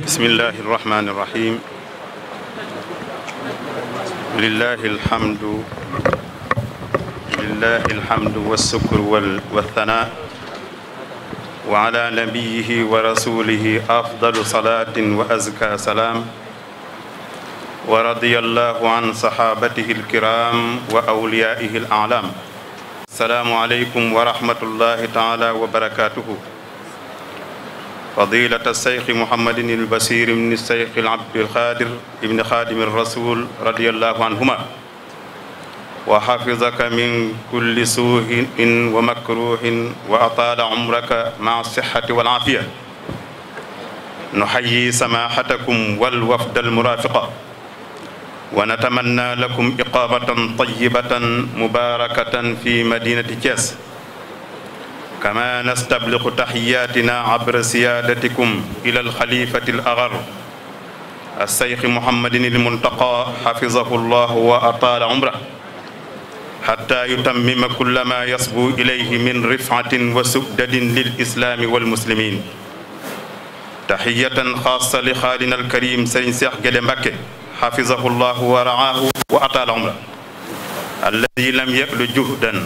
bismillahi irrahmani irrahim lillahi alhamdu walsukru walthana wa ala nabiyihi wa rasulihi afdalu salatin wa azka salaam wa radiyallahu an sahabatihi alkiram wa awliyaihi alalam. Assalaamu aleykum wa rahmatullahi taala wa barakatuhu. fadilata alseyxi muhammadin albasir ibni alseyxi alabdilxaadir ibni xaadimi alrasul radiyallahu anhuma wa xafizaka min kulli suu'in wa makruhin wa ataala umraka maa sixati wal aafiya. nuxayyi samaahatakum wal wafda almuraafiqa wa natamanna lakum iqaamatan tayyibatan mubaarakatan fi madinati Thiès. kama nastabliqu taxiyaatina abra siyaadatikum ila alxalifati alagar alseyxi muhammadin almuntaqa xafizahu llahu wa ataala umrah xatta yutammima kulla ma yasbu ilayhi min rifatin wa subdadin lilislaami walmuslimin. taxiyatan xaasa li xaalina alkarim sëriñ Seex Gédé Mbakke xafizahu llahu wa raahu wa ataala umrah alladi lam yalu juhdan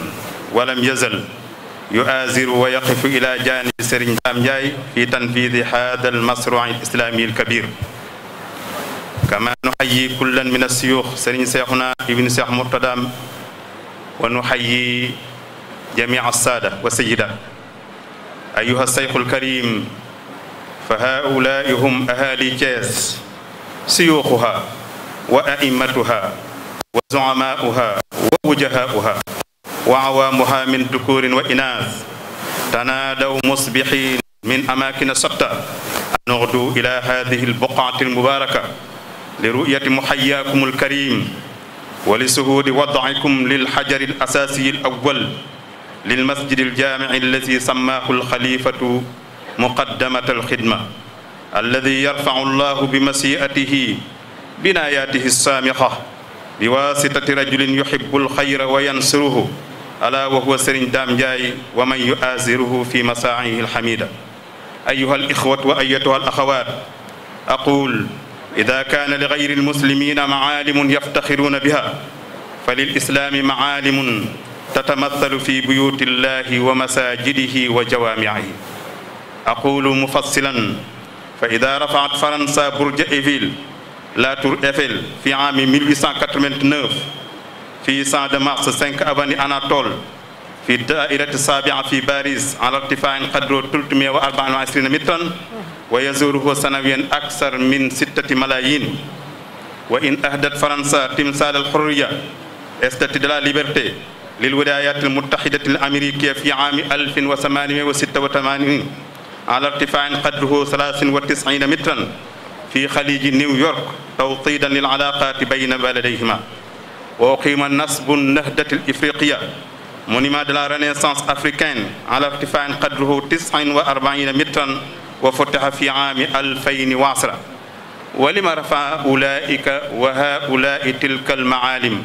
wa lam yazal yu'aziru wa yaqifu ila janibi Serigne Dame Ndiaye fi tanfidi hada almasrui alislami alkabir. kama nuxayi kullan min assiyux Serigne Seexuna ibn Seex Murtada wa nuxayi jami alsaada wa sayida ayuha alseyxu alkarim fa haulai hum ahali Thiès siyuxuha wa a'immatuha wa zu'amauha wa wujahauha wa awaamuha min dukurin wa inaas tanaadaw musbihin min amaakina shatta an nughdu ila hadihi albuqaati almubaraka li ru'yati muhayyaakum alkarim wa li suhuudi wad'ikum lilxajari alasaasiyi alawwal lilmasjidi aljaamici alladi sammaahu alxalifatu muqaddamata alxidma alladi yarfacu allahu bimashi'atihi binaayaatihi alsaamixa biwaasitati rajulin yuhibbu alxayra wa yansuruhu ala wa huwa Serigne Dame Ndiaye wa man yu'aziruhu fi masaa'ihi alhamida. ayyuha al-ikhwatu wa ayyatuha al-akhawat aqul idha kana li ghayri al-muslimina ma'alimun yaftakhiruna biha falil-islami ma'alimun tatamathalu fi buyuti llahi wa masajidihi wa jawami'ihi. aqulu mufassilan fa idha rafa'at faransa burj Eiffel la tour Eiffel fi 1889 في 100 mars 5 avenue Anatole في الدائرة السابعة في باريس على ارتفاع قدره 324 مترا ويزوره سنويا أكثر من 6 ملايين. وإن أهدت فرنسا تمثال الحرية استاد لا ليبرتي للولايات المتحدة الأمريكية في عام 1886 على ارتفاع قدره 93 مترا في خليج نيويورك توطيدا للعلاقات بين بلديهما. وأقيم نصب النهضة الإفريقية monument de la renaissance africaine على ارتفاع قدره 49 مترا وفتح في عام 2010. ولما رفع أولئك وهؤلاء تلك المعالم؟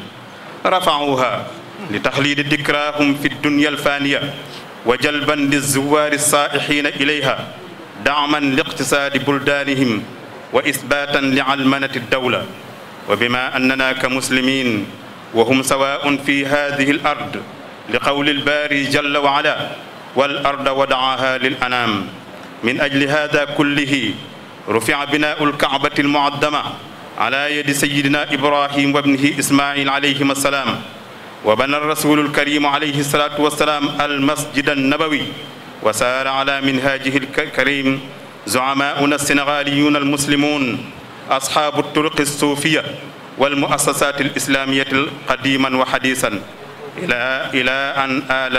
رفعوها لتخليد ذكراهم في الدنيا الفانية وجلبا للزوار السائحين إليها دعما لاقتصاد بلدانهم وإثباتا لعلمنة الدولة. وبما أننا كمسلمين وهم سواء في هذه الأرض لقول الباري جل وعلا والأرض وضعها للأنام. من أجل هذا كله رفع بناء الكعبة المعظمة على يد سيدنا إبراهيم وابنه إسماعيل عليهما السلام. وبنى الرسول الكريم عليه الصلاة والسلام المسجد النبوي وسار على منهاجه الكريم زعماؤنا السنغاليون المسلمون أصحاب الطرق الصوفية والمؤسسات الإسلامية قديما وحديثا إلى أن آل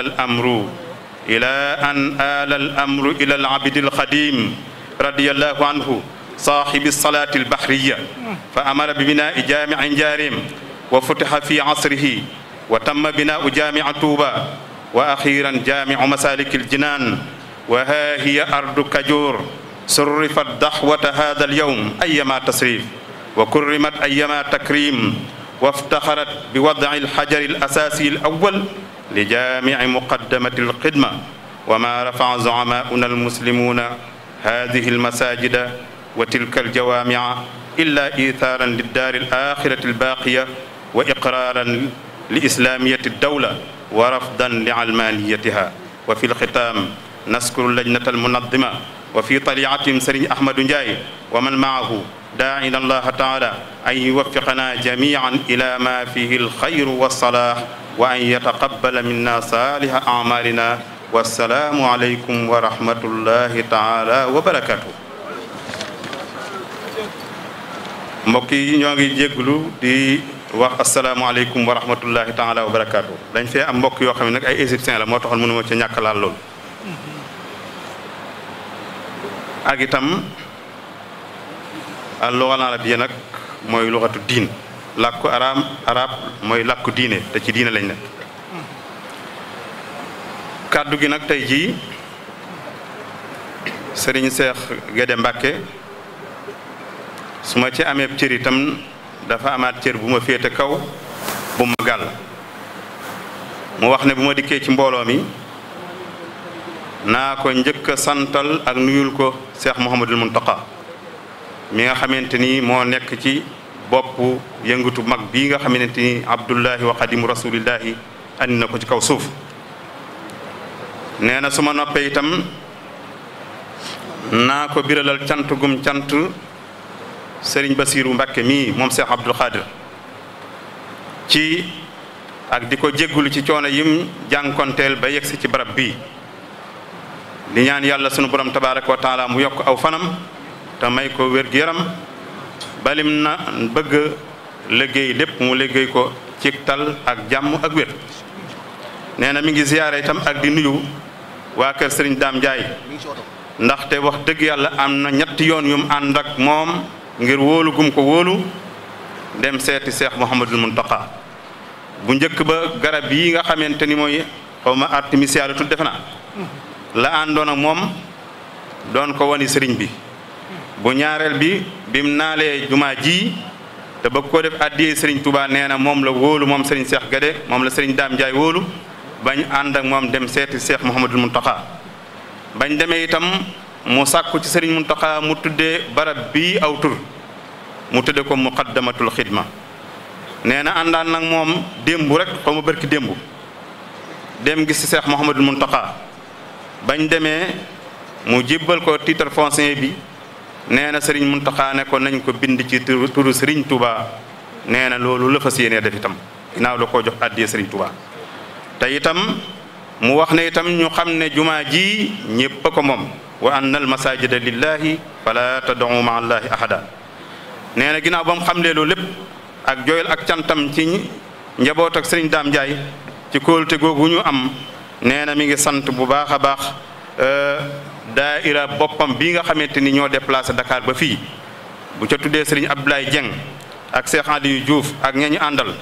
الأمر إلى العبد الخديم رضي الله عنه صاحب الصلاة البحرية فأمر ببناء جامع جارم وفتح في عصره وتم بناء جامع طوبى وأخيرا جامع مسالك الجنان. وها هي أرض كجور صرفت ضحوة هذا اليوم أيما تصريف وكرمت أيما تكريم وافتخرت بوضع الحجر الأساسي الأول لجامع مقدمة الخدمة. وما رفع زعماؤنا المسلمون هذه المساجد wa tilka aljawaamia illa ithaaran liddaari alaxirati albaaqiya wa iqraaran li islamiyati dawla wa rafdan li almaniyatiha wa fi lxitaam naskuru lajnata almunadima wa fi taliatihim sëriñ Ahmadou Ndiaye wa man maahu daa'ina allaha taala an yuwaffiqana jamian ila ma fihi alxayru wassalah wa an yataqabbala minna saliha amalina wassalaamu aleykum wa rahmatullahi taala wa barakatuh. mbokk yi ñoo ngi jégglu di wax asalaamaaleykum wa rahmatullahi taala wa barakatuh. dañ fee am mbokk yoo xam ne nag ay égyptien la moo taxoon mënuma ci ñàkk laal loolu ak itam al-lugha al-arabiyya nag mooy lughatu diin làkku arab mooy làkku diine te ci diine lañ ne kàddu gi nag tey jii sëriñ Seex Gédé Mbàkke su ma ci amee cër itam dafa amaat cër bu ma féete kaw bu ma gàll mu wax ne bu ma dikkee ci mbooloo mi naa ko njëkk a santal ak nuyul ko Cheikh Mouhamadul Muntaqa mi nga xamante ni moo nekk ci bopp yëngatu mag bii nga xamante ni Abdullahi wa Xadimu Rasulillahi andi na ko ci kaw suuf nee na su ma noppee itam naa ko biralal cant gum cant Serigne Bassirou Mbacké mii moom Cheikh Abdoul Khadir ci ak di ko jéggulu ci coono yim jànkonteel ba yegsi ci barab bii di ñaan yàlla sunu borom tabaraka wa taala mu yokk aw fanam te may ko wér-gu-yaram balim na bëgg liggéey lépp mu liggéey ko ci tal ak jàmm ak wér nee na mi ngi ziyaare itam ak di nuyu waa kër Serigne Dame Ndiaye ndaxte wax dëgg yàlla am na ñetti yoon yum ànd ak moom ngir wóolu gum ko wóolu dem seeti Cheikh Mouhamadul Muntaqa bu njëkk ba garab yi nga xamante ni mooy xaw ma artémisia la tudd defe naa la àndoon ak moom doon ko wani sëriñ bi bu ñaareel bi bim naalee jumaa ji te bëgg koo def addiyee sëriñ Touba nee na moom la wóolu moom sëriñ Cheikh Gédé moom la sëriñ Dame Ndiaye wóolu bañ ànd ak moom dem seeti Cheikh Mouhamadul Muntaqa bañ demee itam mu sàkku ci sëriñ Muntaqa mu tuddee barab bii aw tur mu tudde ko muqaddamatul xidma nee na àndaan nag moom démb rek xaw ma barki démb dem gis ci Cheikh Mouhamadul Muntaqa bañ demee mu jébbal ko titre foncier bi nee na Serigne Muntaxa ne ko nañ ko bind ci turu Serigne Touba nee na loolu la fas yéenee def itam ginnaaw da koo jox àddiyee Serigne Touba te itam mu wax ne itam ñu xam ne jumaa ji ñépp a ko moom wa anna al masajida lillahi fala tad'u ma'a allahi ahada nee na ginnaaw ba mu xamlee loolu lépp ak jooyal ak cantam ci njaboot ak Serigne Dame Ndiaye ci kóolute googu ñu am nee na mi ngi sant bu baax a baax daaira boppam bii nga xamante ni ñoo déplacé Dakar ba fii bu ca tuddee Serigne Abdoulaye Dieng ak Cheikh Aliou Diouf ak ñañu àndal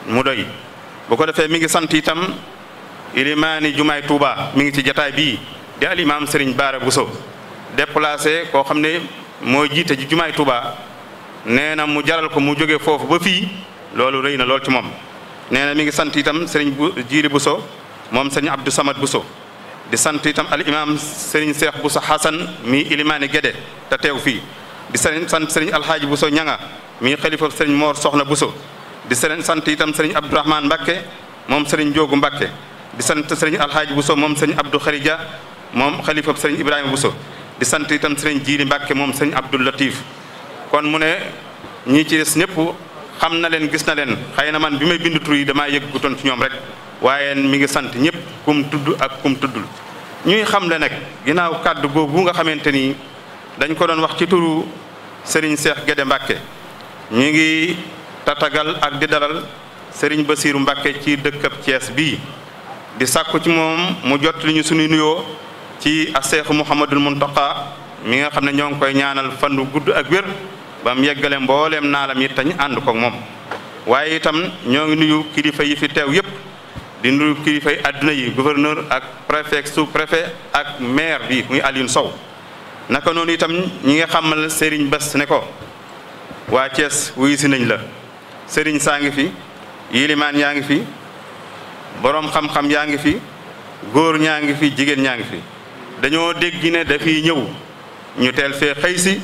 mu doy bu ko defee mi ngi sant itam ilimaani jumaay Touba mi ngi ci jataay bii di al imam Serigne Bara Bousso déplacé koo xam ne moo jiite ci jumaay Touba nee na mu jaral ko mu jóge foofu ba fii loolu rëy na lool ci moom nee na mi ngi sant itam Serigne Jiiri Bousso moom Serigne Abdou Samad Bousso di sant itam al imam Serigne Cheikh Bousso Hassan mi ilimaani Gédé te teew fii di sant Serigne Alhaaji Bousso Ñanga mi xalifa Serigne Mor Soxna Bousso di sant itam Serigne Abdourahmane Mbacké moom Serigne Joogu Mbacké di sant Serigne Alhaaji Bousso moom Serigne Abdou Kharija moom xalifa Serigne Ibrahima Bousso di sant itam Serigne Jiiri Mbacké moom Serigne Abdou Latif kon mu ne ñii ci des ñëpp xam na leen gis na leen xëy na man bi may bind tur yi damaa yëggutoon ci ñoom rek waaye mi ngi sant ñëpp kum tudd ak kum tuddul ñuy xam le nag ginnaaw kàddu googu nga xamante ni dañ ko doon wax ci turu Serigne Cheikh Gédé Mbacke ñu ngi tatagal ak di dalal Serigne Bassirou Mbacke ci dëkkab Thiès bii di sàkku ci moom mu jot li ñu suñu nuyoo ci Cheikh Mouhamadul Muntaqa mi nga xam ne ñoo ngi koy ñaanal fandu gudd ak wér ba mu yeggale mbooleem naalam yi tañ ànd ko moom waaye itam ñoo ngi nuyu kilifa yi fi teew yépp di nuyu kilifay àdduna yi gouverneur ak préfet sous-préfet ak maire bi muy Alioune Sow naka noonu itam ñi nga xamal Serigne Bass ne ko waa Thiès wuyu si nañ la Serigne saa ngi fi yilimaan yaa ngi fi boroom xam-xam yaa ngi fi góor ñaa ngi fi jigéen ñaa ngi fi dañoo dégg ne dafiy ñëw ñu teel fee xëy si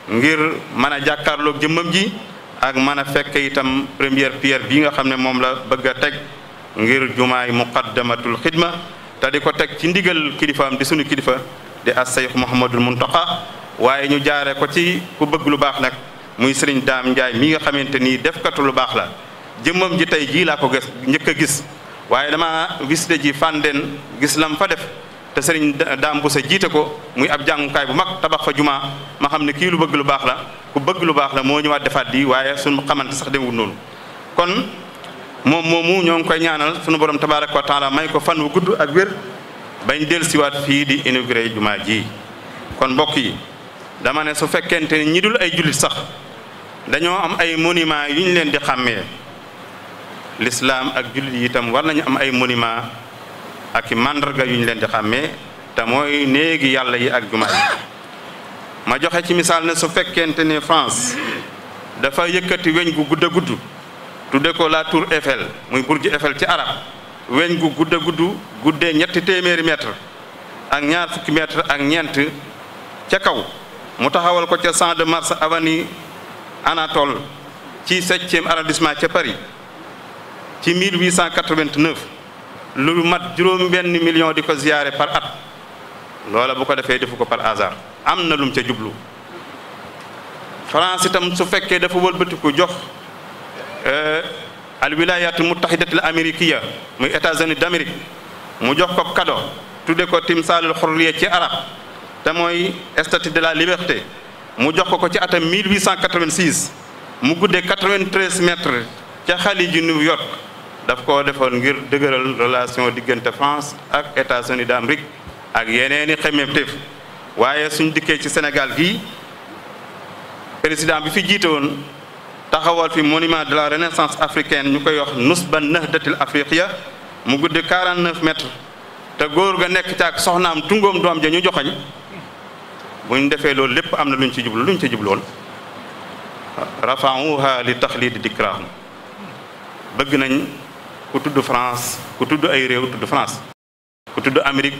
ngir mën a jàkkaarloog jëmmam ji ak mën a fekk itam première pierre bi nga xam ne moom la bëgg a teg ngir jumaay muqaddamatul xidma te di ko teg ci ndigal kilifaam di sunu kilifa di as-Seex Muhammadul Muntaqa waaye ñu jaare ko ci ku bëgg lu baax nag muy sëriñ Daam Njaay mi nga xamante ni defkatu lu baax la jëmmam ji tey jii laa ko gis njëkk a gis waaye dama visité ji Fandène gis lam fa def te sëriñ Daam bu sa jiite ko muy ab jàngukaay bu mag tabax fa jumaa ma xam ne kii lu bëgg lu baax la ku bëgg lu baax la moo ñëwaat defaat di waaye suñu xamante sax demewul noonu kon moom moomu ñoo ngi koy ñaanal sunu borom tabaaraka wa taala may ko fan wu gudd ak wér bañ dellusiwaat fii di inauguré jumaa ji kon mbokk yi dama ne su fekkente ni ñi dul ay jullit sax dañoo am ay monument yu ñu leen di xàmmee l'islam ak jullit yi itam war nañu am ay monument ak i màndarga yu ñu leen di xàmmee te mooy néegi yàlla yi ak jumaa yi ma joxe ci misaal ne su fekkente ne France dafa yëkkati weñ gu gudd a gudd tudde ko la tour Eiffel muy burj Eiffel ci arab weñ gu gudd a gudd guddee 300 mètres ak ñaar fukki mètres ak ñeent ca kaw mu taxawal ko ca Champ de Mars avenue Anatole ci 7e arrondissement ca Paris ci 1889 lu mat juróom-benn million di ko ziyaare par at loola bu ko defee defu ko par hasard am na lum ca jublu France itam su fekkee dafa wëlbatiku jox al wilayatul muttahidatul amérikiya muy États-Unis d'Amérique mu jox ko cadeau tudde ko timsaalul xurriya ci arab te mooy statue de la liberté mu jox ko ci atam 1886 mu guddee 93 mètres ca xaliju New York daf koo defoon ngir dëgëral relation diggante France ak États-Unis d'Amérique ak yeneeni xemmemteef waaye suñ dikkee ci Sénégal gii président bi fi jiite woon taxawal fi monument de la renaissance africaine ñu koy wax nusba nahdatil afriqiya mu guddee 49 mètres te góor ga nekk caak soxnaam tungoom doom ja ñu joxañ buñ defee loolu lépp am na luñ ci jublu luñ ci jubloon rafa'uha li taxlidi dikrahum bëgg nañ ku tudd France ku tudd ay réew tudd France ku tudd Amérique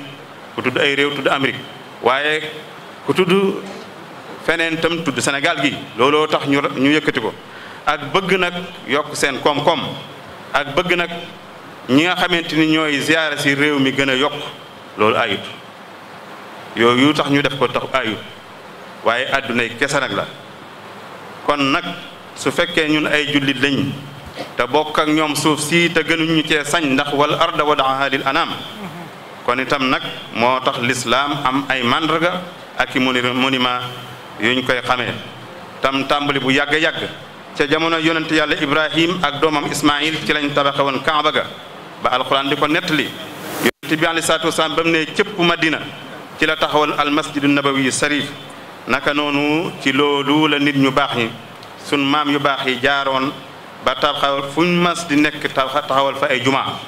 ku tudd ay réew tudd Amérique waaye ku tudd feneen tam tudd Sénégal gi looloo tax ñu yëkkati ko ak bëgg nag yokk seen koom-koom ak bëgg nag ñi nga xamante ni ñooy ziyaare si réew mi gën a yokk loolu ayut yooyu tax ñu def ko tax ayut waaye àddunay kese nag la kon nag su fekkee ñun ay jullit lañ te bokk ak ñoom suuf si te gënuñu cee sañ ndax wal arda wadaaha lil anam kon itam nag moo tax lislaam am ay mandarga ak i monument yuñ koy xamee tam tàmbali bu yàgg-yàgg ca jamono yonent yàlla ibrahim ak doomam ismail ci lañ tabaxe woon kaaba ga ba alquran di ko nettali yonent bi aleyhi salaatu wasalaam ba mu ne cëpp madina ci la taxawal al masjidu nabawi sarif naka noonu ci loolu la nit ñu baax ñi sun maam yu baax yi jaaroon ba taxawal fuñ mas di nekk taxawal fa ay jumaa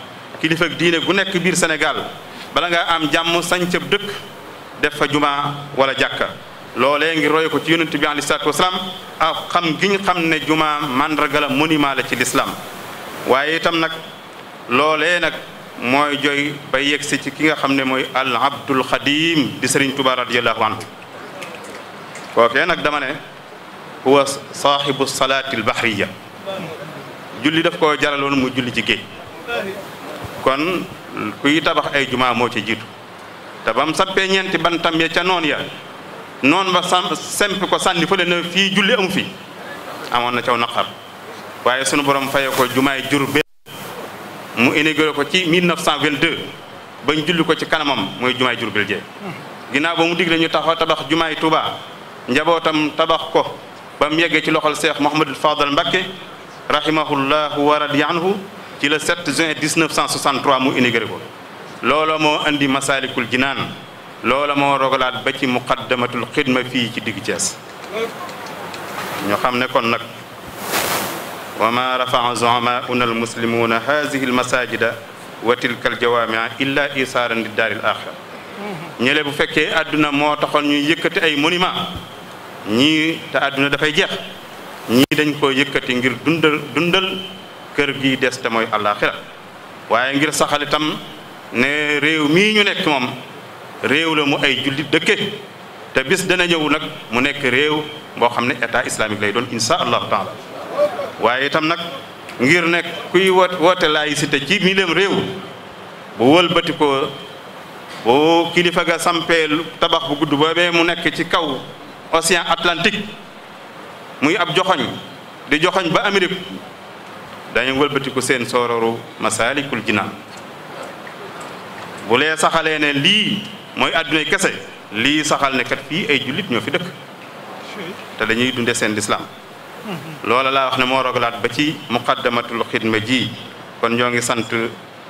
kilifa diine gu nekk biir Sénégal bala nga am jàmm sañ cëb dëkk def fa jumaa wala jàkka loolee ngi roy ko ci yonent bi alayhi salaatu wasalaam ak xam giñ xam ne jumaa mandarga la monument la ci l'islam waaye itam nag loolee nag mooy joy ba yegsi ci ki nga xam ne mooy al abdul xadim di Sëriñ Tuubaa radiyallahu anhu kookee nag dama ne huwa saahibu salaatil bahriya julli daf ko jaraloon mu julli ci géej kon kuy tabax ay jumaa moo ci jiitu te bam sappee ñeenti bantam ya ca noon ya noon ba semp ko sànni fële na fii julli amu fi amoon na caw naqar waaye sunu borom faye ko jumaay Jurbel mu inauguré ko ci 1922 bañ julli ko ci kanamam mooy jumaay Jurbel jee ginnaaw ba mu digle ñu tabax jumaay Touba njabootam tabax ko ba mu yeggee ci loxol Cheikh Mouhamadul Fadal Mbacké rahimahullahu wa radiya anhu ci le 7 juin 1963 mu inauguré ko loola moo andi Masalikul Jinaan loola moo rogalaat ba ci muqaddamatul xidma fii ci digg Thiès ñu xam ne kon nag wa ma rafa'a zu'ama'una al-muslimuna hadhihi al-masajida wa tilka al-jawami'a illa isaaran li daaril axira ñële bu fekkee àdduna moo taxoon ñuy yëkkati ay monument ñii te àdduna dafay jeex ñii dañ ko yëkkati ngir dundal kër gi des te mooy àllaaxira waaye ngir saxal itam ne réew mii ñu nekk moom réew la mu ay jullit dëkke te bis dana ñëw nag mu nekk réew boo xam ne état islamique lay doon insha allahu taala. waaye itam nag ngir nekk kuy woote laïcité ci mileem réew bu wëlbati ko boo kilifa ga sampee tabax bu gudd boobee mu nekk ci kaw océan Atlantique muy ab joxoñ di joxoñ ba Amérique dañu wëlbati ko seen soororu Masaalikul Jinaan bu lee saxalee ne lii mooy àddunay kese lii saxal ne kat fii ay jullit ñoo fi dëkk te dañuy dunde seen lislaam loola laa wax ne moo rogalaat ba ci muqaddamatul xidma ji kon ñoo ngi sant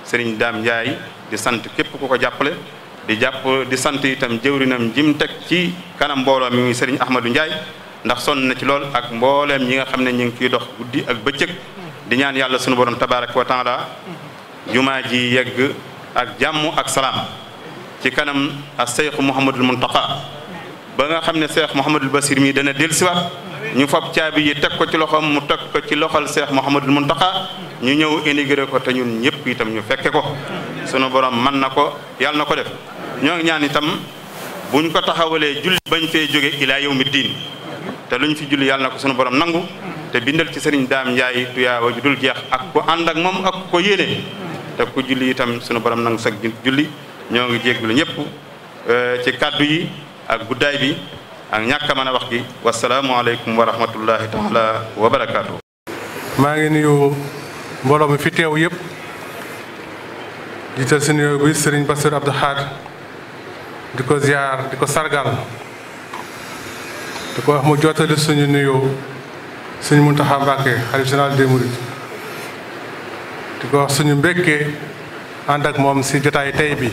Serigne Dame Ndiaye di sant képp ku ko jàppale di sant itam jëwrinam jim teg ci kanam mbooloo mi muy Serigne Ahmadou Ndiaye ndax sonn na ci lool ak mbooleem ñi nga xam ne ñu ngi ciy dox guddi ak bëccëg di ñaan yàlla sunu borom tabaraka wa taala jumaa ji yegg ak jàmm ak salaam ci kanam ak Seex Mouhamadul Muntaqa ba nga xam ne Seex Mouhamadul Basir mi dana dellusiwaat ñu fab caabi yi teg ko ci loxoom mu teg ko ci loxol Seex Mouhamadul Muntaqa ñu ñëw intégré ko te ñun ñëpp itam ñu fekke ko sunu borom mën na ko yàlla na ko def ñoo ngi ñaan itam buñ ko taxawalee julli bañ fee jóge ilaa yawmi diin te luñ fi julli yàlla na ko sunu borom nangu te bindal ci Serigne Dame Ndiaye tuyaaba ju dul jeex ak ko ànd ak moom ak ko yéene te ku julli itam sunu borom nangu sag julli ñoo ngi jégglu ñëpp ci kaddu yi ak guddaay bi ak ñàkk a mën a wax gi wasalaamualeykum wa rahmatullahi taala wa barakaatu. maa ngi nuyu mbooloo mi fi teew yëpp jiital si nuyoo bi Serigne Bassirou Abdou Khadre di ko ziar di ko sargal di ko wax mu jottali suñu nuyoo suñu Mountakha Mbacké xalifa général des mourides di ko wax suñu mbékkee ànd ak moom si jotaay tey bi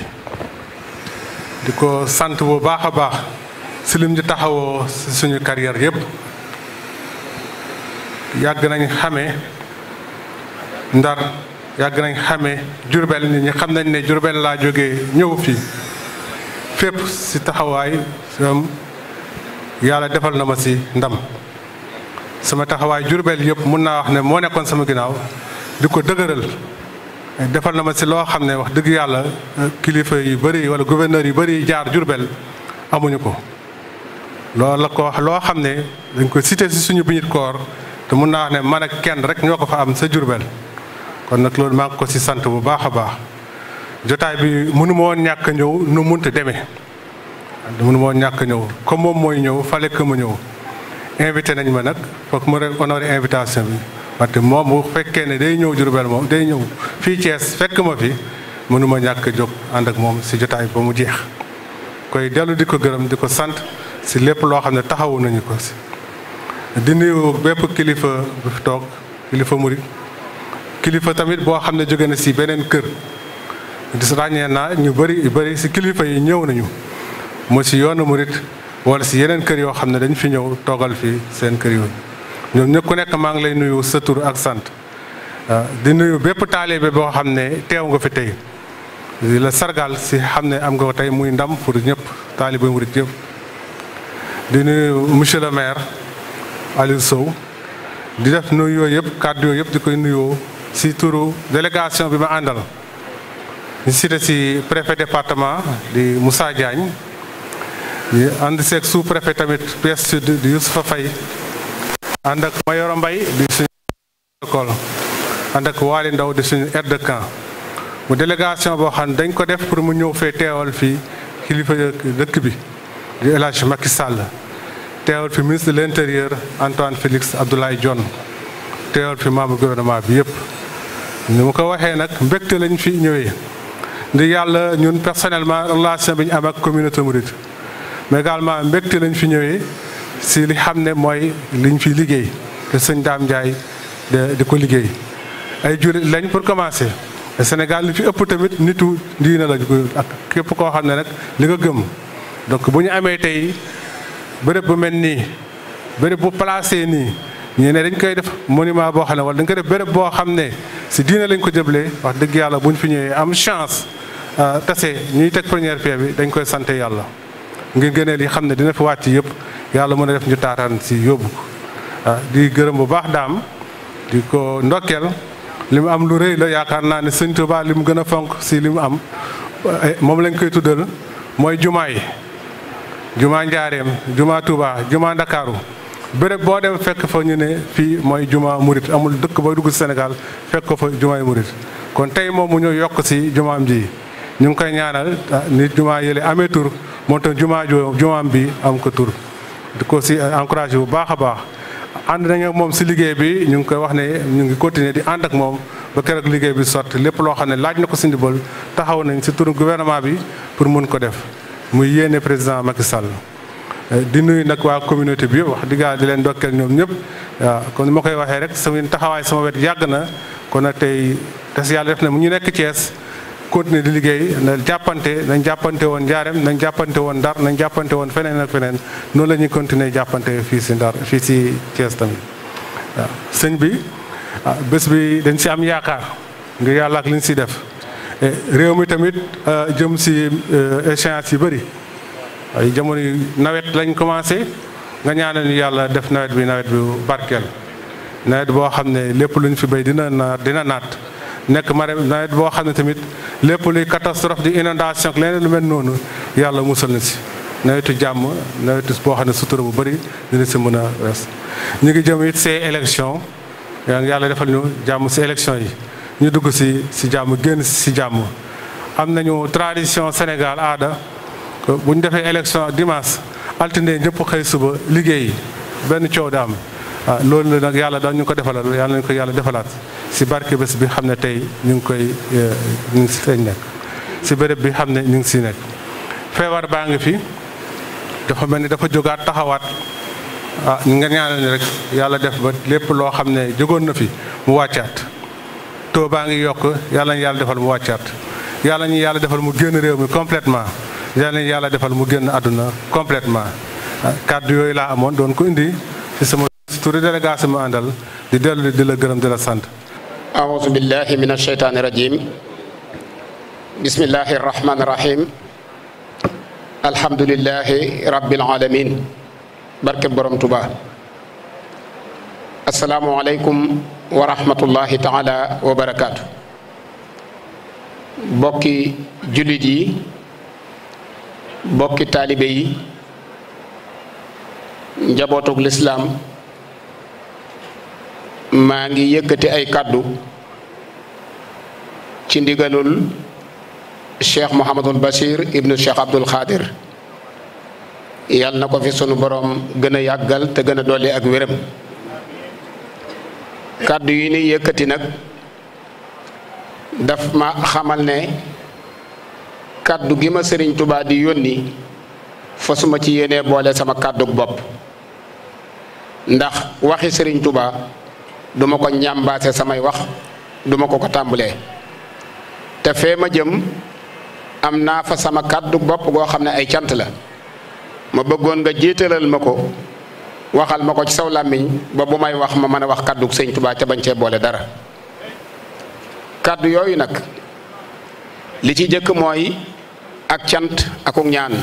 di ko sant bu baax a baax si lim ñu taxawoo si suñu carrière yëpp yàgg nañ xamee Ndar yàgg nañ xamee Jurbel nit ñi xam nañ ne Jurbel laa jógee ñëw fii fépp si taxawaay yàlla defal na ma si ndam sama taxawaay Jurbel yëpp mun naa wax ne moo nekkoon sama ginnaaw di ko dëgëral defal na ma si loo xam ne wax dëgg yàlla kilifa yu bëri wala gouverneur yu bëri jaar Jurbel amuñu ko loolu la ko wax loo xam ne dañ ko cité si suñu biñit koor te mun naa wax ne man ak kenn rek ñoo ko fa am sa Jurbel kon nag loolu maa ngi ko si sant bu baax a baax jotaay bi mënu ma woon ñàkk a ñëw nu munti demee mënu ma woon ñàkk a ñëw comme moom mooy ñëw fallait que ma ñëw invité nañ ma nag foog ma honoré invitation bi parce que moom bu fekkee ne day ñëw Jurbel moom day ñëw fii Thiès fekk ma fi mënu ma ñàkk a jóg ànd ak moom si jotaay ba mu jeex koy dellu di ko gërëm di ko sant si lépp loo xam ne taxawu nañu ko si di nuyu bépp kilifa bu fi toog kilifa murit kilifa tamit boo xam ne jóge na si beneen kër di ràññee naa ñu bëri si kilifa yi ñëw nañu moo si yoonu murit wala si yeneen kër yoo xam ne dañ fi ñëw toogal fi seen kër yooyu ñoom ñëpp ku nekk maa ngi lay nuyu sa tur ak sant di nuyu bépp taalibe boo xam ne teew nga fi tey di la sargal si xam ne am nga ko tey muy ndam pour ñëpp taalibe murit yëpp di nuyu monsieur le maire Aliou Sow di def nuyu yooyu yëpp kàddu yooyu yëpp di koy nuyoo si turu délégation bi ma àndal ñu cité si préfet département di Moussa Diagne ñu ànd seeg sous préfet tamit PS Sud di Youssoufa Faye ànd ak Mayoro Mbaye di suñu école ànd ak Waly Ndaw di suñu aide de camp mu délégation boo xam ne dañ ko def pour mu ñëw fee teewal fii kilifa dëkk bi di El Hadj Macky Sall teewal fi ministre de l'intérieur Antoine Félix Abdoulaye Dione teewal fi membre gouvernement bi yëpp ni mu ko waxee nag mbégte lañ fi ñëwee ndi yàlla ñun personnellement relation bi ñu am ak communauté mouride mais également mbégte lañ fi ñëwee si li xam ne mooy liñ fi liggéey te sëñ Dame Ndiaye di ko liggéey ay jullit lañ pour commencer Sénégal li fi ëpp tamit nitu diina lañ ko ak képp koo xam ne nag li nga gëm donc bu ñu amee tey bërëb bu mel nii bërëb bu placé nii ñu ne dañ koy def monument boo xam ne wala dañ koy def bërëb boo xam ne si diina lañ ko jëblee wax dëgg yàlla bu ñu fi ñëwee am chance tase ñuy teg première pierre bi dañ koy sant yàlla ngir gëneel yi xam ne dina fi wàcc yëpp yàlla mën a def ñu taataan si yóbbu ko di gërëm bu baax daam di ko ndokkeel li mu am lu rëy la yaakaar naa ne sëñ Tuubaa li mu gën a fonk si li mu am moom lañ koy tuddal mooy jumaa yi jumaa Njaareem jumaa Touba jumaa Ndakaaru béréb boo dem fekk fa ñu ne fii mooy jumaa murit amul dëkk booy dugg si Sénégal fekk ko fa jumaay murit kon tey moom mu ñu yokk si jumaam ji ñu ngi koy ñaanal nit jumaa yële amee tur moom tam jumaam bi am ko tur di ko si encouragé bu baax a baax ànd nañu ak moom si liggéey bi ñu ngi koy wax ne ñu ngi continuer di ànd ak moom ba keroog liggéey bi sotti lépp loo xam ne laaj na ko si ndimbal taxaw nañ si turu gouvernement bi pour mun ko def muy yéene président Macky Sall di nuyu nag waa communauté bi yëpp wax dëgg yàlla di leen dokkeel ñoom ñëpp waaw kon ni ma koy waxee rek sama taxawaay sama wet yàgg na kon nag tey te si yàlla def na mu ñu nekk Thiès continuer di liggéey nañ jàppante woon Njaareem nañ jàppante woon Ndar nañ jàppante woon feneen ak feneen noonu la ñuy continuer jàppante fii si Ndar fii si Thiès tamit waaw sëñ bi bés bi dañ si am yaakaar ngir yàlla ak li ñu si def réew mi tamit jëm si échéance yu bëri ay jamono yu nawet lañ commencé nga ñaanal ñu yàlla def nawet bu barkeel nawet boo xam ne lépp luñ fi béy dina naat nekk nawet boo xam ne tamit lépp luy catastrophe di inondation ak leneen lu mel noonu yàlla musal na si nawetu jàmm nawetu boo xam ne sutura bu bëri dina si mën a res ñu ngi jëm it see élection yàlla defal ñu jàmm si élection yi ñu dugg si jàmm génn si jàmm am nañu tradition Sénégal aada bu ñu defee élection dimanche altine ñëpp xëy suba liggéey benn coow da am loolu nag yàlla daal ñu ko defalal yàlla nañu ko yàlla defalaat si barke bés bi xam ne tey ñu ngi si feeñ nekk si béréb bi xam ne ñu ngi si nekk feebar baa ngi fi dafa mel ni dafa jógaat taxawaat ñu nga ñaanal ni rek yàlla def ba lépp loo xam ne jógoon na fi mu wàccaat taux baa ngi yokk yàlla ñu yàlla defal mu wàccaat yàlla ñu yàlla defal mu génn réew mi complètement yàlla ñu yàlla defal mu génn àdduna complètement kàddu yooyu laa amoon doon ko indi ci sama turu délégation mu àndal di dellu di la gërëm di la sant أعوذ بالله من الشيطان الرجيم بسم الله الرحمن الرحيم الحمد لله رب العالمين بركة برم توبا السلام عليكم ورحمة الله تعالى وبركاته بوكي جلدي بوكي طالبي نجابوتوك الإسلام maa ngi yëkkati ay kàddu ci ndigalul Cheikh Mouhamadul Bachir ibnu Cheikh Abdoul Khadir yàlla na ko fi sunu borom gën a yàggal te gën a dolli ak wéram kàddu yi ni yëkkati nag daf ma xamal ne kàddu gi ma Sëriñ Tuubaa di yónni fa suma ci yéenee boole sama kàddu bopp ndax waxi Sëriñ Tuubaa duma ko ñambaase samay wax duma ko tàmbulee te fee ma jëm am naa fa sama kàddu bopp goo xam ne ay cant la ma bëggoon nga jiitalal ma ko waxal ma ko ci saw làmmiñ ba bu may wax ma mën a wax kàddu Sëñ Tuubaa ca bañ cee boole dara kàddu yooyu nag li ci jëkk mooy ak cant akuk ñaan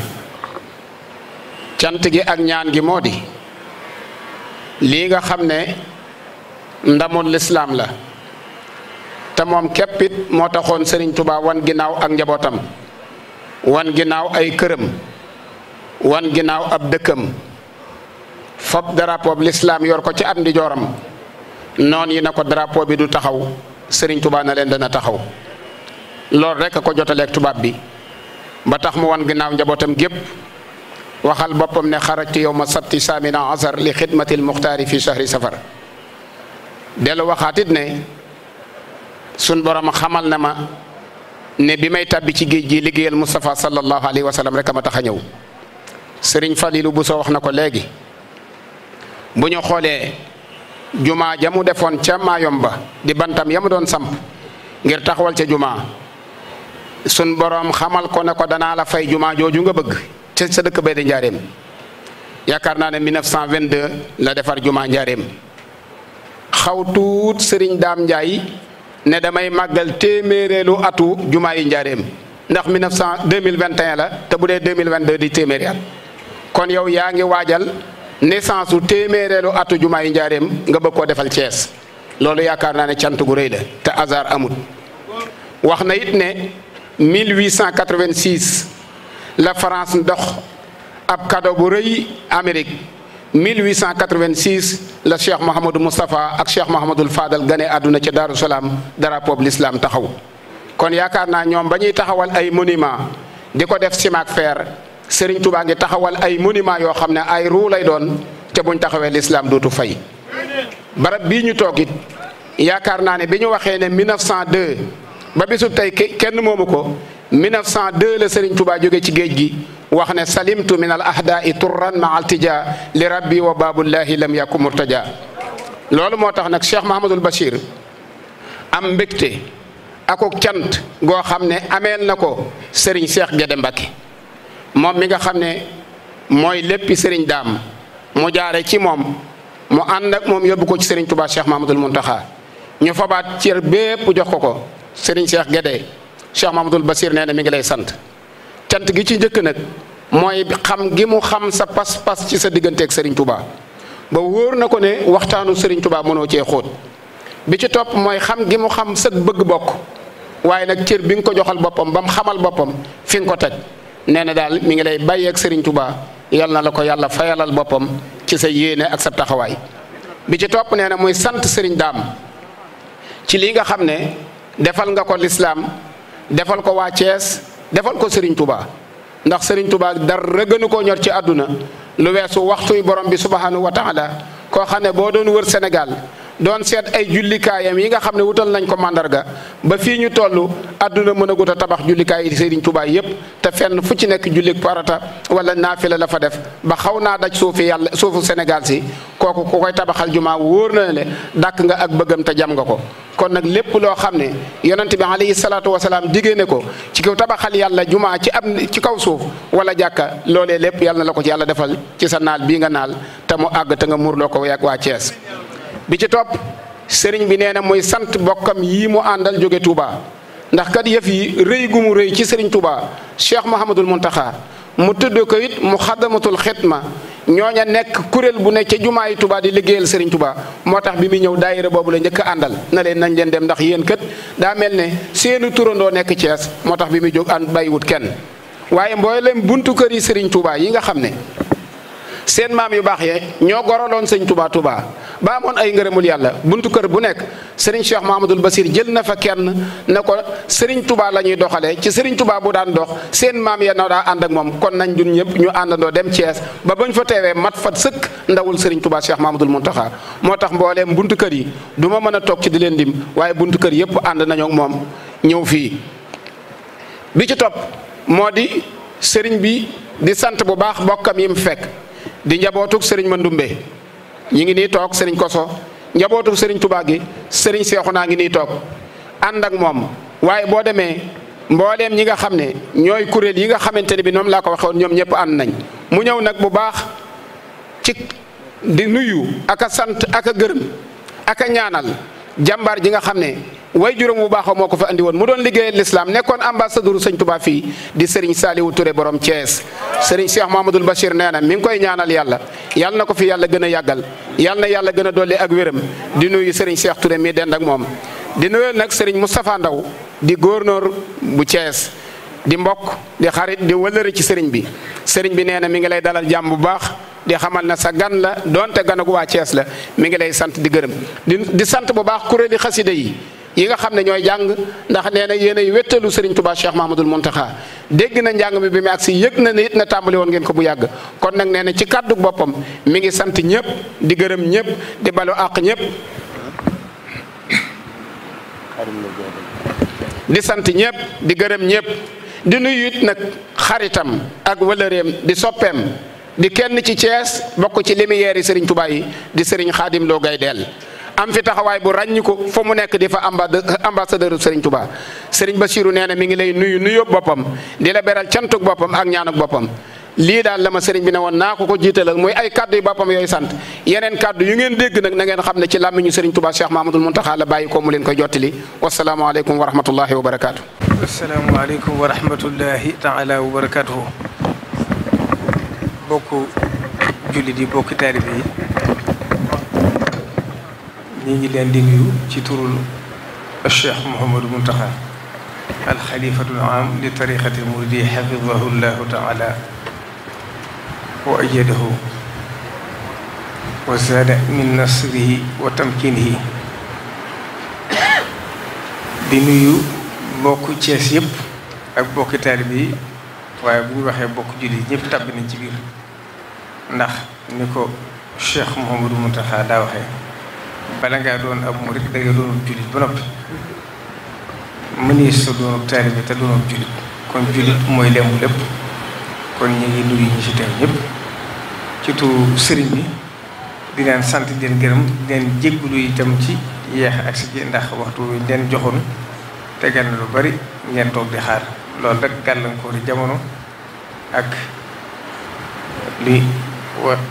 cant gi ak ñaan gi moo di lii nga xam ne ndamul lislaam la te moom képpit moo taxoon Sëriñ Tuubaa wan ginnaaw ak njabootam wan ginnaaw ay këram wan ginnaaw ab dëkkam fop drapeau bi lislaam yor ko ci at ndi jooram noon yi na ko drapeau bi du taxaw Sëriñ Tuubaa na leen dana taxaw loolu rek a ko jotaleeg tubaab bi ba tax mu wan ginnaaw njabootam gépp waxal boppam ne xarajtu yawma sabti saamina asar li xidmatil muxtaari fi shahri safar dellu waxaatit ne sun borom xamal na ma ne bi may tàbbi ci géej gi liggéeyal Moustapha sallallahu alayhi wa sallam rek a ma tax a ñëw Sëriñ Falilu bu soo wax na ko léegi bu ñu xoolee jumaa ja mu defoon ca Maayomba di bantam ya mu doon samp ngir taxawal ca jumaa sun borom xamal ko ne ko danaa la fay jumaa jooju nga bëgg ca sa dëkk bay di Njaareem yaakaar naa ne 1922 la defar jumaa Njaareem xaw tuut Sëriñ Daam Njaay ne damay màggal téeméereelu atu jumaa yi Njaareem ndax 2021 la te bu dee 2022 di téeméeri at kon yow yaa ngi waajal naissance su téeméereelu atu jumaa yi Njaareem nga bëgg koo defal Cees loolu yaakaar naa ne cant gu rëy la te hasard amut wax na it ne 1886 la France ndox ab cadeau bu rëy Amérique 1886 la Cheikh Mouhamadou Moustapha ak Cheikh Mouhamadoul Fadal gane àdduna ca Daaru Salaam drapeau bi l'islam taxaw. kon yaakaar naa ñoom ba ñuy taxawal ay monument di ko def ciment ak fer Serigne Touba ngi taxawal ay monument yoo xam ne ay ruu lay doon te buñ taxawee l'islam dootu fay. barab bii ñu toog it yaakaar naa ne bi ñu waxee ne 1902 ba bisu tey kenn moomu ko 1902 la Serigne Touba jóge ci géej gi wax ne salimtu min al ahdaai turran ma altija li rabbi wa babullahi lam yaku murtaja. loolu moo tax nag Cheikh Mahamadul Bachir am mbégte akuk cant goo xam ne ameel na ko Serigne Cheikh Guédé Mbacké moom mi nga xam ne mooy léppi Serigne Daam mu jaare ci moom mu ànd ak moom yóbbu ko ci Serigne Touba Cheikh Mahamadul Muntaxa ñu fabaat cër bépp jox ko Serigne Cheikh Guédé. Cheikh Mahamadul Bachir nee na mi ngi lay sant cant gi ci njëkk nag mooy xam gi mu xam sa pas-pas ci sa digganteeg Serigne Touba ba wóor na ko ne waxtaanu Serigne Touba mënoo cee xóot bi ci topp mooy xam gi mu xam sa bëgg bokk waaye nag cër bi nga ko joxal boppam ba mu xamal boppam fi nga ko teg nee na daal mi ngi lay bàyyeeg Serigne Touba yal na la ko yàlla fayalal boppam ci sa yéene ak sa taxawaay. bi ci topp nee na muy sant Serigne Daam ci lii nga xam ne defal nga ko lislaam defal ko waa Thiès defal ko Serigne Touba ndax Serigne Touba dara gënu koo ñor ci àdduna lu weesu waxtuy borom bi subhanahu wa taala koo xam ne boo doon wër Sénégal doon seet ay jullikaayam yi nga xam ne wutal nañ ko mandarga ba fii ñu toll àdduna mën a gut a tabax jullikaay yi Serigne Touba yépp te fenn fu ci nekk jullik parata wala naafila la fa def ba xaw naa daj suufu Sénégal si kooku ku koy tabaxal jumaa wóor na le dàkk nga ak bëggam te jam nga ko. kon nag lépp loo xam ne yonent bi alayhi salaatu wasalaam diggée ne ko ci kaw tabaxal yàlla jumaa ci kaw suuf wala jàkka loolee lépp yàlla na la ko ci yàlla defal ci sa naal bii nga naal te mu àgg te nga muurloo ko yàgg waa Thiès. bi ci topp sëriñ bi nee na muy sant bokkam yii mu àndal jóge Touba ndax kat yëf yi rëy gu mu rëy ci sëriñ Touba Cheikh Mouhamadul Mountakha mu tudd ko it mu xaddamatul xitma ñooña nekk kuréel bu ne ca jumaa yi Touba di liggéeyal Serigne Touba moo tax bi muy ñëw daayira boobu la njëkk a àndal na leen nañ leen dem ndax yéen kët daa mel ne seenu turandoo nekk Thiès moo tax bi muy jóg ànd bàyyiwut kenn waaye mboolem buntu kër yi Serigne Touba yi nga xam ne seen maam yu baax yee ñoo goroloon sëñ Touba Touba ba amoon ay ngërëmul yàlla buntu kër bu nekk Serigne Cheikh Mahamadul Basir jël na fa kenn ne ko Serigne Touba la ñuy doxalee ci Serigne Touba bu daan dox seen maam ya na daa ànd ak moom kon nañ ñun ñëpp ñu àndandoo dem Thiès ba bañ fa teewee mat fat sëkk ndawul Serigne Touba Cheikh Mahamadul Muntaxa moo tax mbooleem buntu kër yi du ma mën a toog ci di leen dim waaye buntu kër yëpp ànd nañoo ak moom ñëw fii. bi ci topp moo di Serigne bi di sant bu baax bokkam yi mu fekk di njabootug Serigne Mandoumbe ñi ngi nii toog Serigne Koso njabootug Serigne Touba gi Serigne Cheikhouna ngi nii toog ànd ak moom waaye boo demee mbooleem ñi nga xam ne ñooy kuréel yi nga xamante ne bi ñoom laa ko waxoon ñoom ñëpp ànd nañ mu ñëw nag bu baax ci di nuyu ak a sant ak a gërëm ak a ñaanal jàmbaar ji nga xam ne way juróom bu baaxoo moo ko fa andi woon mu doon liggéeyal l'islam nekkoon ambassadeur sëñ Touba fii di Serigne Saliou Touré borom Thiès Serigne Cheikh Mahamadul Bachir nee na mi ngi koy ñaanal yàlla yàlla na ko fi yàlla gën a yàggal yàlla na yàlla gën a dolli ak wéram di nuyu Serigne Cheikh Touré mi dend ak moom. di nuyu nag Serigne Moustapha Ndaw di gouverneur bu Thiès di mbokk di xarit di wëllëri ci Serigne bi Serigne bi nee na mi ngi lay dalal jàmm bu baax. di xamal na sa gan la donte gan ak waa Thiès la mi ngi lay sant di gërëm di sant bu baax kuréeli xasida yi nga xam ne ñooy jàng ndax nee na yéen ay wéttalu Serigne Touba Cheikh Mahamadul Muntaxa dégg na njàng mi bi mu agsi yëg na ne it na tàmbali woon ngeen ko bu yàgg kon nag nee na ci kàddu boppam mi ngi sant ñëpp di gërëm ñëpp di balu àq ñëpp di sant ñëpp di gërëm ñëpp di nuyu it nag xaritam ak wëlëreem di soppeem di kenn ci Thiès bokk ci lumière yi Serigne Touba yi di Serigne Khadim Lo Gaydel am fi taxawaay bu ràññi ko fa mu nekk di fa ambassadeur Serigne Touba Serigne Bassirou nee na mi ngi lay nuyu boppam di la beral cantuk boppam ak ñaanuk boppam lii daal la ma Serigne bi ne woon naa ko jiitalal muy ay kaddu yu boppam yooyu sant yeneen kaddu yu ngeen dégg nag na ngeen xam ne ci làmmiñu Serigne Touba Cheikh Mahamadul Muntaxa la bàyyi ko mu leen koy jottali wasalaamaaleykum wa rahmatullahi wa barakaatu. asalaamaaleykum wa rahmatullahi taala wa barakaatuhu. bokk jullit yi bokk taalibe yi ñu ngi leen di nuyu ci turul Cheikh Mouhamadou Mountakha alxalifatul aam li tariqati muridi xafidahu llahu taala wa ayyadahu wa zaada min nasrihi wa tamkinihi. di nuyu bokk Cees yëpp ak bokki taalibe yi waaye bu ñu waxee bokk julli ñëpp tàbbi nañ ci biir ndax ni ko Cheikh Mouhamadou Mountakha daa waxee bala ngaa doon ab murit da nga doonub jullit ba noppi mënees sa doonub taalibe te doonub jullit kon jullit mooy lembu lépp kon ñu ngi nuyu ñi ci teew ñëpp ci turu sëriñ bi di leen sant di leen gërëm di leen jéggulu itam ci yeex ak si ji ndax waxtu wi leen joxoon tegal na lu bari ngeen toog di xaar loolu rek gàllankoori jamono ak li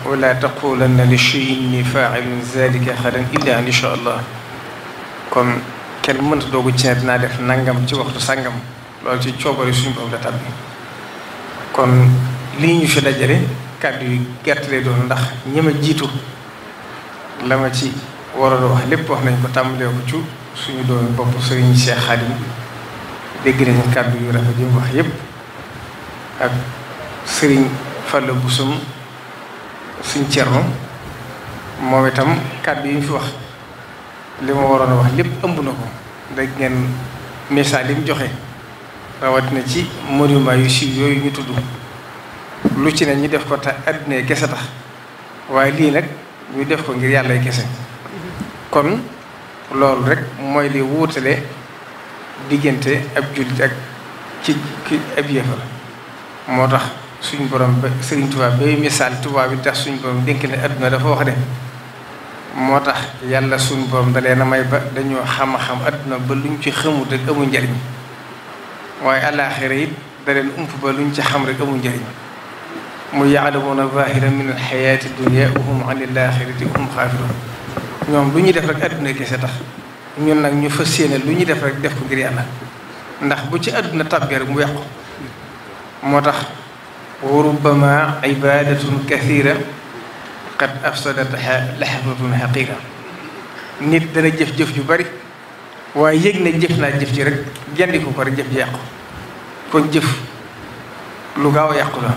wala taqulanna li shay'in inni fa'ilun zalika xadan illa an insha allah kon kenn mënta doogu ci ne dinaa def nangam ci waxtu sàngam loolu ci coobari suñu borom la tàbbi kon lii ñu fi dajale kàddu yu gerte lay doon ndax ñi ma jiitu la ma ci waroon a wax lépp wax nañ ko tàmbalee ko ci suñu doomi bopp sëriñ Cheikh Khadim dégg nañu kàddu yu rafet yi mu wax yépp ak sëriñ Fallou Boussoum suñ Cerno moom itam kàddu yi ñu fi wax li ma waroon a wax lépp ëmb na ko dégg ngeen message yi mu joxe rawatina ci monument yu siiw yooyu ñu tudd lu ci ne ñu def ko te àddina kese tax waaye lii nag ñu def ko ngir yàlla kese kon loolu rek mooy li wuutale diggante ab jullit ak ci ab yéefar moo tax suñ borom ba Sëriñ Tuubaa bay misaal Tuubaa bi tax suñ borom dénk ne àdduna dafa wax de moo tax yàlla suñ borom da leen a may ba dañoo xam-xam àdduna ba luñ ci xamut rek amul njariñ waaye àllaaxira it da leen ump ba luñ ci xam rek amul njariñ mu ya'lamuuna zaahiran min al-hayaati dunya wa hum an al-aaxirati hum xaafiruun ñoom lu ñuy def rek àdduna kese tax ñun nag ñu fas yéene lu ñuy def rek def ko ngir yàlla ndax bu ci àdduna tàbbee rek mu yàqu moo tax wa rubbama ibadatun kathira qad afsadataha lahdatun haqiira nit dana jëf-jëf ju bari waaye yëg na jëf naa jëf ji rek gendi ko rek jëf ji yàqu kon jëf lu gaaw a yàqu la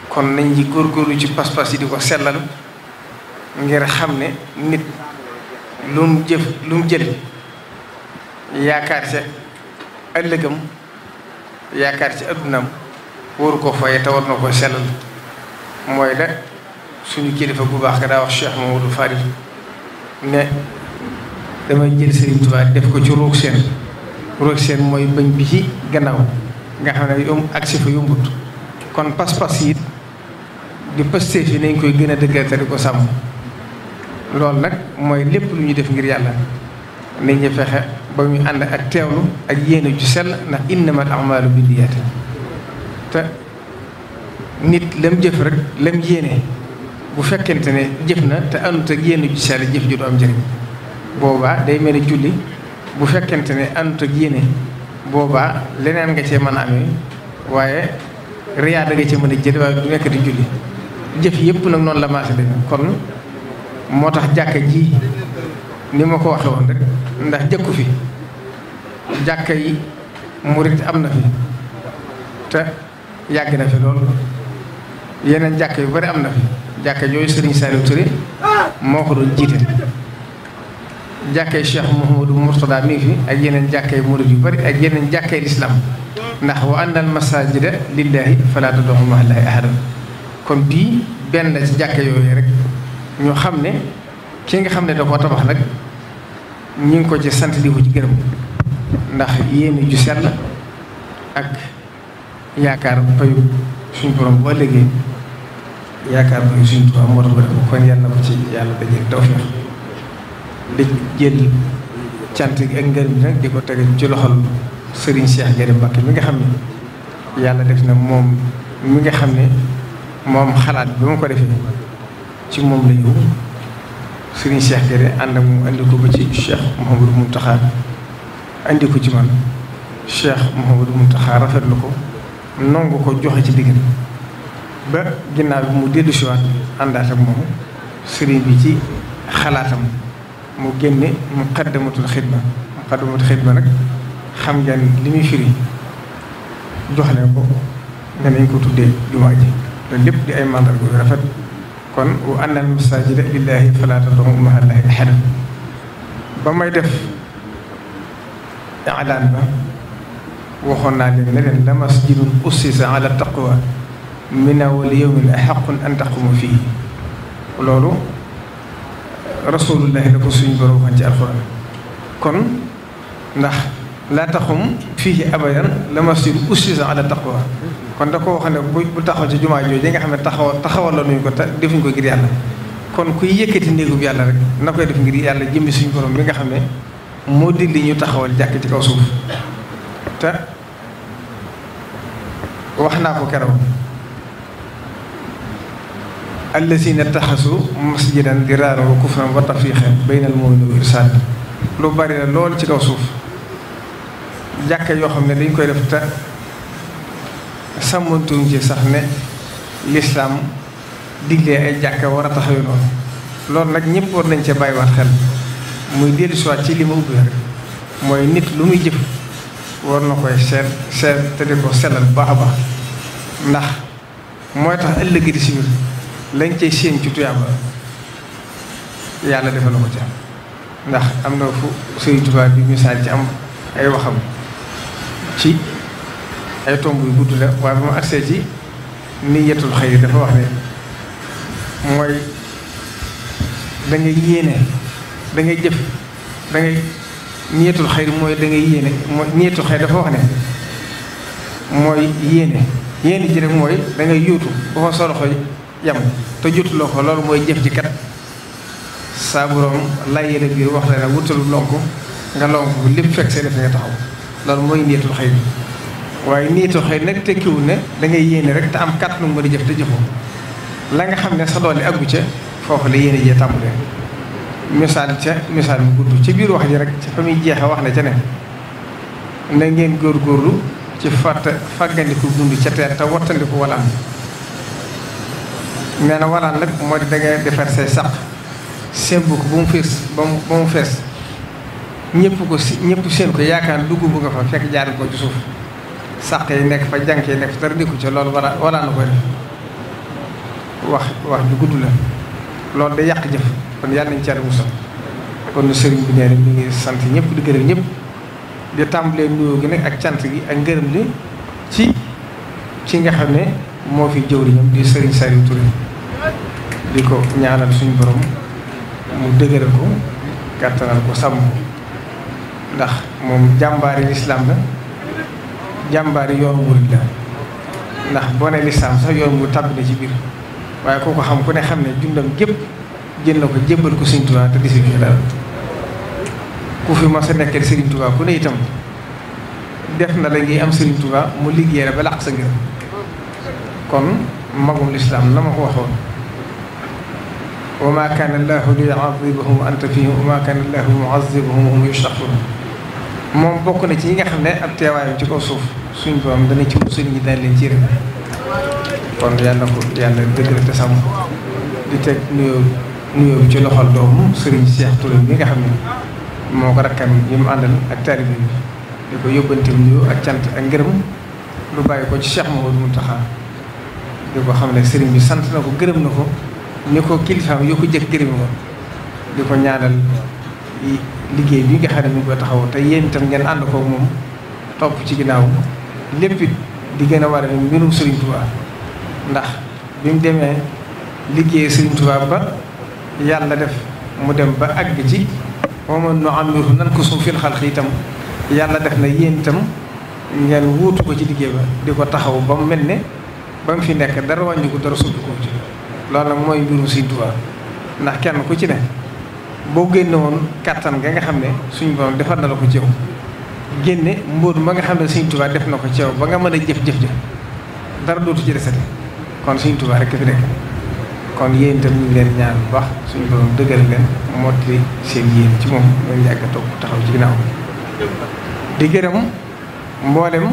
kon nañ ji góorgóorlu ci pas-pas yi di ko sellal ngir xam ne nit lu mu jël yaakaar ci ëllëgam yaakaar ci addunaam waru ko fayee te war na ko sellal mooy la suñu kilifa bu baax ga daa wax Cheikh Mamadou Farid ne damay jël Serigne Touba def ko ci roog seen mooy bëñ bi ci gannaaw nga xam ne yomb agsi fa yombut kon pas-pas yi di pëstee fi nañ koy gën a dëggal te di ko sàmm loolu nag mooy lépp lu ñu def ngir yàlla nañ ñu fexe ba ñu ànd ak teewlu ak yéene ju sell ndax innamal a'maalu binniyaati te nit lam jëf rek lam yéene bu fekkente ne jëf na te àndut ak yéene ju sell jëf ju du am njëriñ boobaa day mel ni julli bu fekkente ne àndut ak yéene boobaa leneen nga cee mën a amee waaye riyaa da nga cee mën a jël waaye du nekk di julli jëf yëpp nag noonu la maase demee kon moo tax jàkka ji ni ma ko waxee woon rek ndax jëkku fi jàkka yi murit am na fi te yàgg na fi loolu yeneen jàkka yu bari am na fi jàkka yooyu Serigne Saliou Touré moo ko doon jiite jàkkay Cheikh Mouhamadou Mourtada mi ngi fi ak yeneen jàkkay murid yu bari ak yeneen jàkkay lislaam ndax wa annal masaajida lillaahi falaa tad'uu ma'a llaahi ahadan kon bii benn la ci jàkka yooyu rek ñu xam ne ki nga xam ne da koo tabax nag ñu ngi ko ci sant di ko ci gërëm ndax yéen ju sell ak yaakaar payu suñu borom boo léegi yaakaar payu suñu Tuubaa moo tax ba def kon yàlla na ko ci yàlla dajale tawfeex di jël cant gi ak ngërëm nag di ko tege ci loxol Serigne Cheikh Guédé Mbacké mi nga xam ne yàlla def na moom mi nga xam ne moom xalaat bi ma ko defee ci moom la ñëw Serigne Cheikh Guédé ànd ak moom andi ko ba ci Cheikh Mouhamadou Mountakha andi ko ci man Cheikh Mouhamadou Mountakha rafetlu ko nangu ko joxe ci digg ba ginnaaw bi mu dellu siwaat àndaat ak moom Serigne bi ci xalaatam mu génne muqaddamatul xidma nag xam ngeen li muy firi jox leen ko ne nañ ko tuddee jumaa ji loolu lépp di ay mandarga yu rafet kon wa anna al masajida lillahi fala tad'u ma'a llahi ahadan ba may def i'laan ba waxoon naa leen ne leen la masjidun ussisa ala taqwa min awwal yawmin ahaqqu an taqumu fihi loolu rasulullahi la ko suñu borom waxoon ci alxuraan kon ndax laa taxum fihi abadan la masjidun ussisa ala taqwa kon da ko wax ne bu taxaw ci jumaa jooju nga xam ne taxawal la nuñ ko te defuñ ko ngir yàlla kon kuy yëkkati néegub yàlla rek na koy def ngir yàlla jëmmi suñu borom bi nga xam ne moo digli ñu taxawal jàkk ci kaw suuf te wax naa ko keroog allazina taxasu masjidan diraaran wa kufran wa tafriqan baynal mu'miniina wa irsaad lu bari la lool ci kaw suuf jàkka yoo xam ne dañ koy def te sàmmantuñ ci sax ne lislaam diglee ay jàkka war a taxawee noonu loolu nag ñëpp war nañ cee bàyyiwaat xel muy dellusiwaat ci li ma ubbi rek mooy nit lu muy jëf war na koy seet te di ko sellal bu baax a baax ndax mooy tax ëllëg di si biir lañ cay séen ci tuyaaba yàlla defal na ko ci ndax am na fu Sëriñ Tuubaa bi misaal ci am ay waxam ci ay tomb yu gudd la waaye ba mu agsee ci niyatul xayri dafa wax ne mooy da ngay yéene da ngay jëf da ngay niyatul xayri mooy da ngay yéene mooy niyatul xayri dafa wax ne mooy yéene ji rek mooy da ngay yuutu ba fa solo xoy yam te jotuloo ko loolu mooy jëf ji kat saa borom lay yéene biir wax la ne wutalu lonk nga lonk bu lépp fekk see def nga taxaw loolu mooy niyatul xayri waaye niyatul xayri nag tekkiwul ne da ngay yéene rek te am kat nu mën a jëf te jëfoo la nga xam ne sa doole aggu ca foofu la yéene jee tàmbalee misaal mu gudd ci biir wax ji rek ci fa muy jeexe wax na ca ne na ngeen góorgóorlu ci fàggandiku dund ca teer te wattandiku walaan nee na walaan nag moo di da ngay defar say saq sembu ko ba mu fees ñëpp seen ko yaakaar dugg bu nga fa fekk jaari ko ci suuf saq yi nekk fa jànk yi nekk fa dara dikku ca loolu walaan na koy def wax ju gudd la loolu day yàq jëf kon yàlla nañ ci yàlla musal kon sëriñ bi nee na mi ngi sant ñëpp di gërëm ñëpp di tàmbalee nuyoo gi nag ak cant gi ak ngërëm li ci nga xam ne moo fi jëwriñam di sëriñ Saliou Touré di ko ñaanal suñu borom mu dëgëral ko kàttanal ko sàmm ndax moom jàmbaari lislaam la jàmbaari yoonu murid la ndax boo ne lislaam sax yoon mu tàbbi na ci biir waaye koo ko xam ku ne xam ne jundam gépp jël na ko jébbal ko Sëriñ Tuubaa te disi ñu dara ku fi ma sa nekkee Sëriñ Tuubaa ku ne itam def na la ngi am Sëriñ Tuubaa mu liggéey la ba làq sa ngir kon magum lislaam na ma ko waxoon wa maa kaana llaahu liyu'azzibahum wa anta fiihim wa maa kaana llaahu mu'azzibahum wa hum yastaghfiruun moom bokk na ci yi nga xam ne ab teewaayam ci kaw suuf suñ borom dana ci musul ñi daan leen ci rek kon yàlla ko yàlla dëgg te sàmm di teg nuyoo bi ci loxol doomu Serigne Cheikh Touré bi nga xam ne moo ko rakkam yi mu àndal ak taalibe bi di ko yóbbante nuyoo ak cant ak ngërëm lu bàyyi ko ci Cheikh Mouhamadou Mountakha di ko xam ne Serigne bi sant na ko gërëm na ko ni ko kilifaam yoo ko jëkk gërëm ko di ko ñaanal liggéey bi nga xam ne mi ngi koy taxaw te yéen itam ngeen ànd ko moom topp ci ginnaaw lépp di gën a war a mbirum Serigne Touba ndax bi mu demee liggéey Serigne Touba ba yàlla def mu dem ba àgg ci waman nu amiru nan ko suuf fil xalq itam yàlla def na yéen itam ngeen wuutu ko ci liggéey ba di ko taxaw ba mu mel ne ba mu fi nekk dara wàññi ko dara soppi ko ci loolu nag mooy mbirum Serigne Touba ndax kenn ku ci ne boo génne woon kàttan nga xam ne suñu borom defar na la ko ci yow génne mbóot ma nga xam ne Serigne Touba def na ko ci yow ba nga mën a jëf dara dootu ci desate kon Serigne Touba rek fi nekk kon yéen itam ñu ngi leen ñaan bu baax suñu borom dëggal leen mottali seen yéen ci moom ngeen yàgg a toog taxaw ci ginnaaw di gërëm mboolem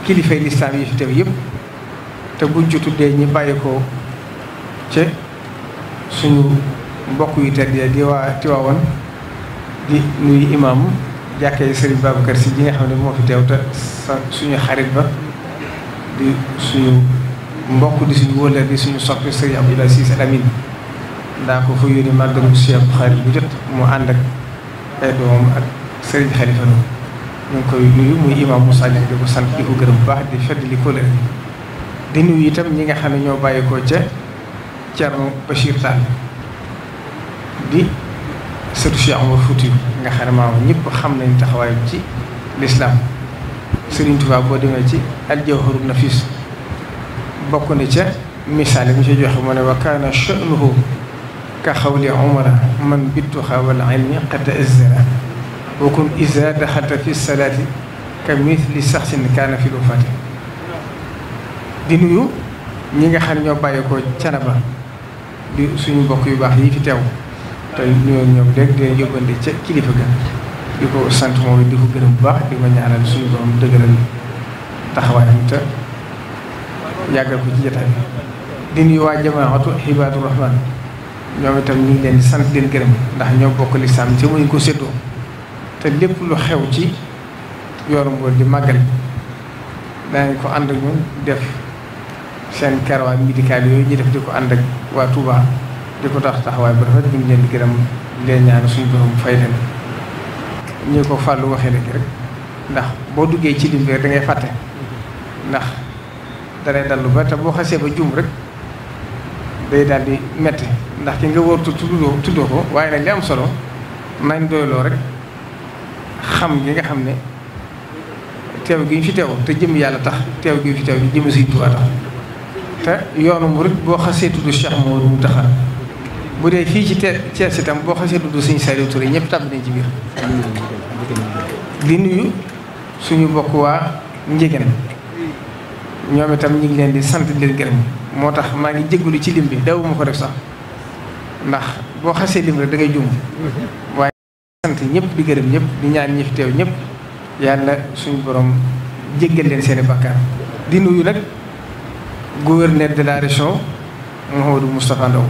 kilifay lislaam yi fi teew yëpp te buñ ci tuddee ñi bàyyi ko ci suñu mbokk yu tedd di waa Tiwaawan di nuyu imaam jàkkee Serigne Babacar Sy ji nga xam ne moo fi teew te suñu xarit ba di suñu mbokk di suñu wóolal di suñu soppi sëriñ Abdoulaye Cissé Al Amine daa ko fa yónni màggalu Cheikh Xaadim bu jot mu ànd ak ay doomam ak sëriñ Xalifa Lo ñu ngi koy nuyu muy imam Moussa Niang di ko sant di ko gërëm bu baax di feddali kóllëre di nuyu itam ñi nga xam ne ñoo bàyyeekoo ca Thierno Bachir Tall di sëtu Cheikh Omar Fouti nga xam ne maam ñëpp xam nañ taxawaay ci l'islam Serigne Touba boo demee ci al-Jawharun Nafis bokk na ca misaal mi ci joxe mu ne wa kaana sha'nuhu ka xawli umara man bittuha wal ilmi qad azzara wa kun iza daxalta fi salaati ka mithli saxsin kaana fi lufati di nuyu ñi nga xam ne ñoo bàyyeekoo Canaba di suñu mbokk yu baax yi fi teew te ñoom léegi dina yóbbante ca kilifa ga di ko sant moom di ko gërëm bu baax di ko ñaanal suñu borom dëgëral taxawaayam te yàggal ko ci jotaay bi. di nuyu waa jamaatu Hibaadu Rahmaan ñoom itam ñu ngi leen di sant leen gërëm ndax ñoo bokk lislaam te muñ ko séddoo te lépp lu xew ci yoonu Mbour di màggal danañ ko ànd ak ñun def seen caravane médicale yooyu ñu def di ko ànd ak waa Touba di ko taxawaay bu rafet ñu ngi leen di gërëm leen ñaan suñu borom fay leen. ñu ko fàllu waxee léegi rek ndax boo duggee ci lim bi da ngay fàtte ndax danay dallu ba te boo xasee ba juum rek day daal di metti ndax ki nga wërtu tuddoo ko waaye nag li am solo nañ doyloo rek xam gi nga xam ne teew gi ñu fi teew te jëm yàlla tax teew gi ñu fi teew di jëm Sëriñ Tuubaa tax te yoonu murid boo xasee tudd Cheikh Mouhamadou Mountakha bu dee fii ci Thiès itam boo xasee tudd Sëriñ Saliou Touré ñëpp tàbb nañ ci biir. di nuyu suñu bokk waa Njëgeen ñoom itam ñu ngi leen di sant di leen gërëm moo tax maa ngi jégalu ci lim bi dawuma ko def sax ndax boo xasee lim rek da ngay jum waaye sant ñëpp di gërëm ñëpp di ñaan ñi fi teew ñëpp yàlla suñu borom jéggal leen seeni bàkkaar di nuyu nag gouverneur de la région Mouhamadou Moustapha Ndaw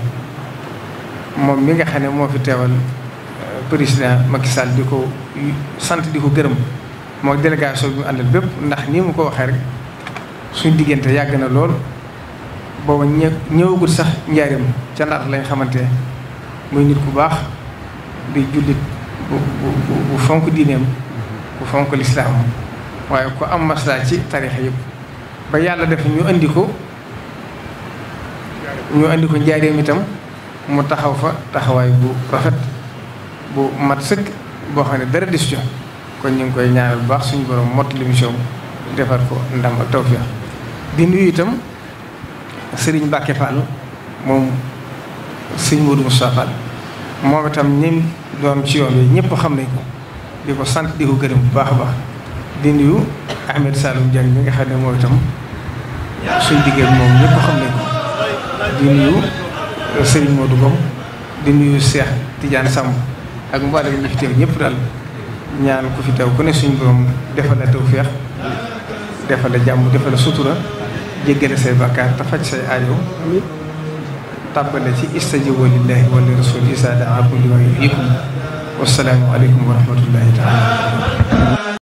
moom mi nga xam ne moo fi teewal président Macky Sall di ko sant di ko gërëm moo délégation bi mu àndal bépp ndax nii mu ko waxee rek suñ diggante yàgg na lool booba ñëwagul sax njaarim ca Ndar lañ xamante muy nit ku baax di jullit bu fonk diineem bu fonk lislaam waaye ku am maslaa ci tarixa yëpp ba yàlla def ñu andi ko njaarim itam mu taxaw fa taxawaay bu rafet bu mat sëkk boo xam ne dara dis kon ñu ngi koy ñaanal bu baax suñu borom mott l'émission defar ko ndam ak tawfiix di nuyu itam Serigne Mbacke Fall moom Serigne Modou Moussa Fall moom itam ñi doon ci yoon yi ñëpp xam nañ ko di ko sant di ko gërëm bu baax a baax di nuyu Ahmed Saloum Diagne mi nga xam ne moom itam suñ diggéey moom ñëpp xam nañ ko di nuyu Serigne Modou Ngom di nuyu Cheikh Tidiane Samb ak mboolem ñi fi teew ñëpp daal ñaan ku fi teew ku ne suñu borom defal la tawfeex defal la jàmm defal la sutura jéggale say bàkkaar te faj say aajo tàbbale ci istajibu lillahi wa li rasuli isa daakum lima yuhyikum wassalaamu aleykum wa rahmatullahi taala